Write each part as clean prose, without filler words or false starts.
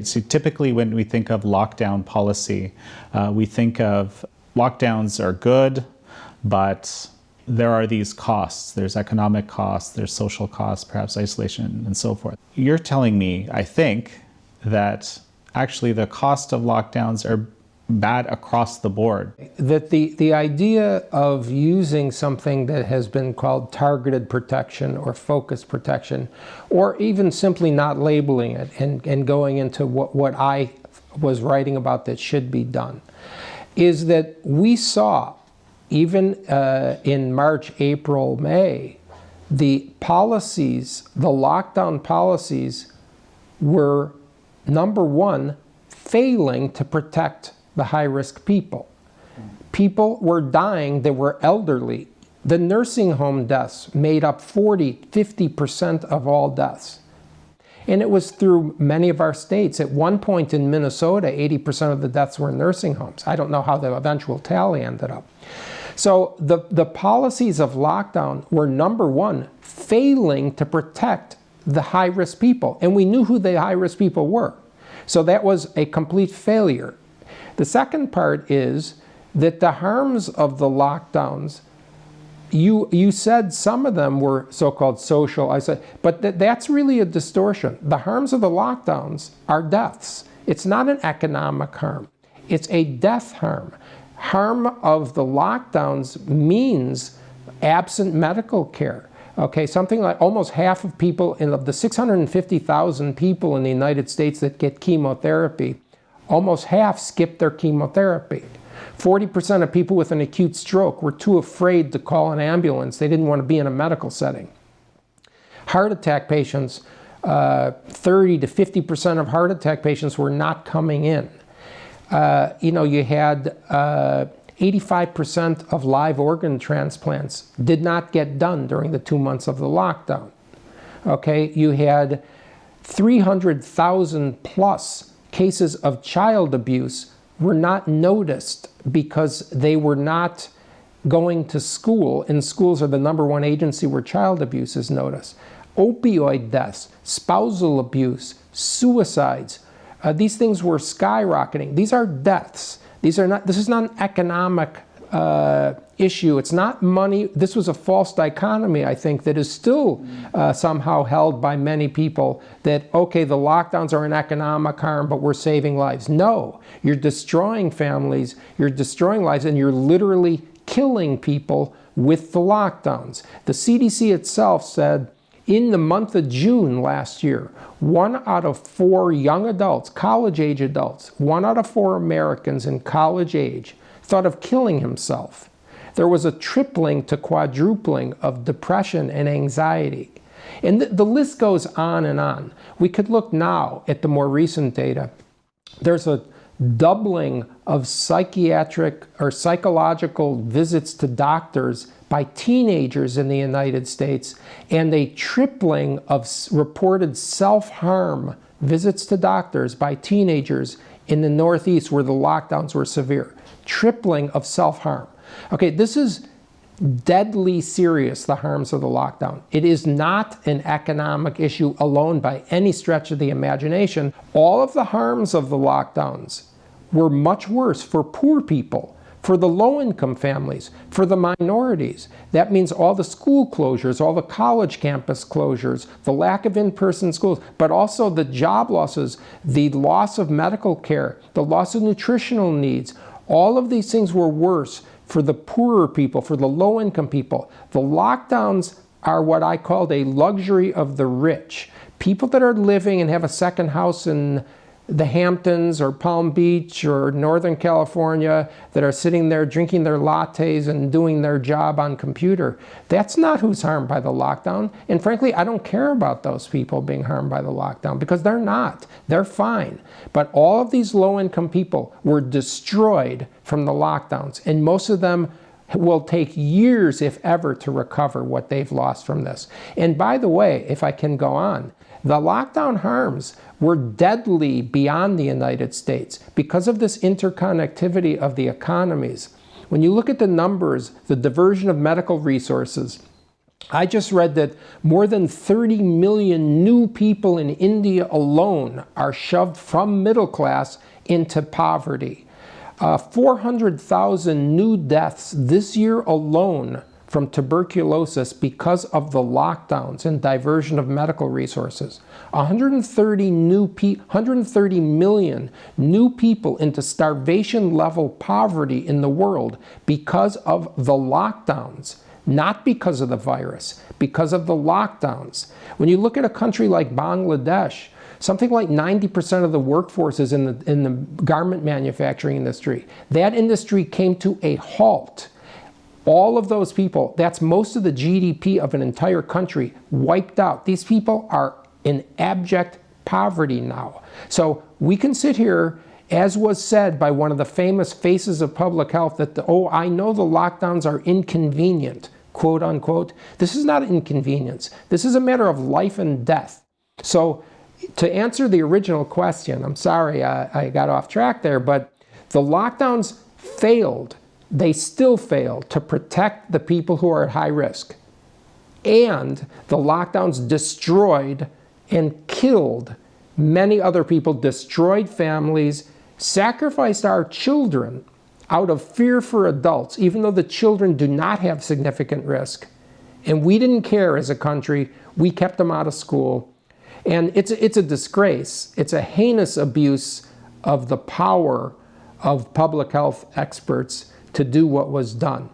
So typically when we think of lockdown policy, we think of lockdowns are good, but there are these costs. There's economic costs, there's social costs, perhaps isolation, and so forth. You're telling me, I think, that actually the cost of lockdowns are bad across the board. That the idea of using something that has been called targeted protection or focused protection, or even simply not labeling it and going into what I was writing about that should be done, is that we saw, even in March, April, May, the policies, the lockdown policies were, number one, failing to protect the high-risk people. People were dying that were elderly. The nursing home deaths made up 40–50% of all deaths. And it was through many of our states. At one point in Minnesota, 80% of the deaths were in nursing homes. I don't know how the eventual tally ended up. So the policies of lockdown were, number one, failing to protect the high-risk people. And we knew who the high-risk people were. So that was a complete failure. The second part is that the harms of the lockdowns, you said some of them were so-called social, I said, but that's really a distortion. The harms of the lockdowns are deaths. It's not an economic harm. It's a death harm. Harm of the lockdowns means absent medical care. Okay, something like almost half of people, of the 650,000 people in the United States that get chemotherapy, almost half skip their chemotherapy. 40% of people with an acute stroke were too afraid to call an ambulance. They didn't want to be in a medical setting. Heart attack patients, 30 to 50% of heart attack patients were not coming in. You had 85% of live organ transplants did not get done during the 2 months of the lockdown. Okay, you had 300,000 plus cases of child abuse were not noticed because they were not going to school, and schools are the #1 agency where child abuse is noticed. Opioid deaths, spousal abuse, suicides, these things were skyrocketing. These are deaths. This is not an economic issue. It's not money. This was a false dichotomy, I think, that is still somehow held by many people that, okay, the lockdowns are an economic harm, but we're saving lives. No, you're destroying families, you're destroying lives, and you're literally killing people with the lockdowns. The CDC itself said in the month of June last year, 1 out of 4 young adults, college-age adults, 1 out of 4 Americans in college age thought of killing himself. There was a tripling to quadrupling of depression and anxiety. And the list goes on and on. We could look now at the more recent data. There's a doubling of psychiatric or psychological visits to doctors by teenagers in the United States, and a tripling of reported self-harm visits to doctors by teenagers in the Northeast where the lockdowns were severe. Tripling of self-harm. Okay, this is deadly serious, the harms of the lockdown. It is not an economic issue alone by any stretch of the imagination. All of the harms of the lockdowns were much worse for poor people, for the low-income families, for the minorities. That means all the school closures, all the college campus closures, the lack of in-person schools, but also the job losses, the loss of medical care, the loss of nutritional needs. All of these things were worse for the poorer people, for the low-income people. The lockdowns are what I called a luxury of the rich. People that are living and have a second house in the Hamptons or Palm Beach or Northern California, that are sitting there drinking their lattes and doing their job on computer. That's not who's harmed by the lockdown. And frankly, I don't care about those people being harmed by the lockdown, because they're not. They're fine. But all of these low-income people were destroyed from the lockdowns, and most of them will take years, if ever, to recover what they've lost from this. And by the way, if I can go on, the lockdown harms were deadly beyond the United States because of this interconnectivity of the economies. When you look at the numbers, the diversion of medical resources, I just read that more than 30 million new people in India alone are shoved from middle class into poverty. 400,000 new deaths this year alone from tuberculosis because of the lockdowns and diversion of medical resources. 130 million new people into starvation level poverty in the world because of the lockdowns. Not because of the virus, because of the lockdowns. When you look at a country like Bangladesh, something like 90% of the workforce is in the garment manufacturing industry. That industry came to a halt. All of those people, that's most of the GDP of an entire country, wiped out. These people are in abject poverty now. So we can sit here, as was said by one of the famous faces of public health, that, I know the lockdowns are inconvenient, quote unquote. This is not inconvenience. This is a matter of life and death. So to answer the original question, I'm sorry I got off track there, but the lockdowns failed. They still fail to protect the people who are at high risk. And the lockdowns destroyed and killed many other people, destroyed families, sacrificed our children out of fear for adults, even though the children do not have significant risk. And we didn't care as a country. We kept them out of school. And it's a disgrace. It's a heinous abuse of the power of public health experts to do what was done.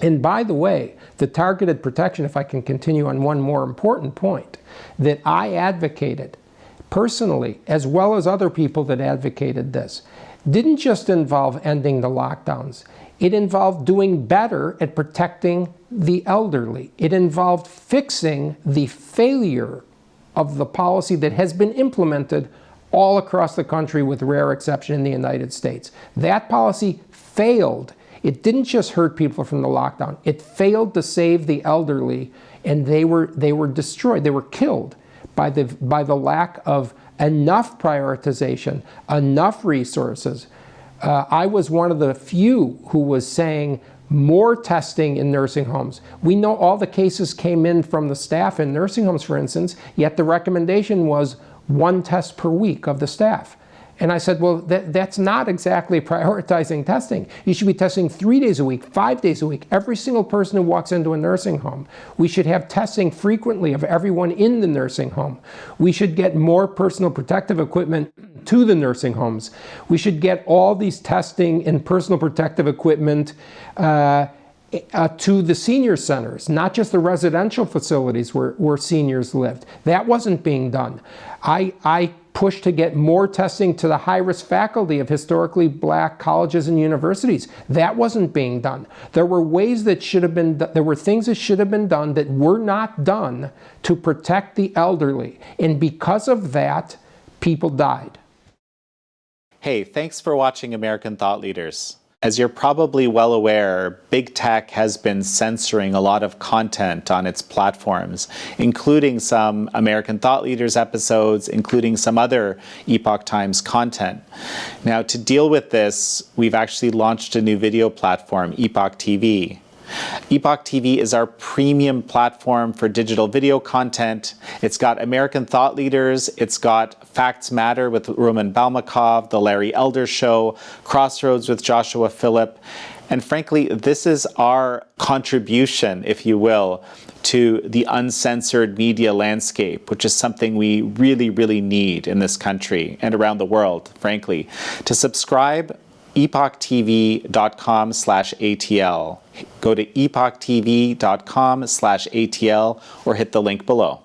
And by the way, the targeted protection, if I can continue on one more important point, that I advocated personally, as well as other people that advocated this, didn't just involve ending the lockdowns. It involved doing better at protecting the elderly. It involved fixing the failure of the policy that has been implemented all across the country, with rare exception in the United States. That policy failed. It didn't just hurt people from the lockdown. It failed to save the elderly, and they were destroyed. They were killed by the lack of enough prioritization, enough resources. I was one of the few who was saying more testing in nursing homes. We know all the cases came in from the staff in nursing homes, for instance, yet the recommendation was 1 test per week of the staff. And I said, well, that's not exactly prioritizing testing. You should be testing 3 days a week, 5 days a week, every single person who walks into a nursing home. We should have testing frequently of everyone in the nursing home. We should get more personal protective equipment to the nursing homes. We should get all these testing and personal protective equipment to the senior centers, not just the residential facilities where seniors lived. That wasn't being done. I pushed to get more testing to the high-risk faculty of historically black colleges and universities. That wasn't being done. There were ways that should have been, there were things that should have been done that were not done to protect the elderly. And because of that, people died. Hey, thanks for watching American Thought Leaders. As you're probably well aware, big tech has been censoring a lot of content on its platforms, including some American Thought Leaders episodes, including some other Epoch Times content. Now, to deal with this, we've actually launched a new video platform, Epoch TV. Epoch TV is our premium platform for digital video content. It's got American Thought Leaders, it's got Facts Matter with Roman Balmakov, The Larry Elder Show, Crossroads with Joshua Phillip, and frankly, this is our contribution, if you will, to the uncensored media landscape, which is something we really, really need in this country and around the world, frankly. To subscribe, epochtv.com/ATL. Go to epochtv.com/ATL or hit the link below.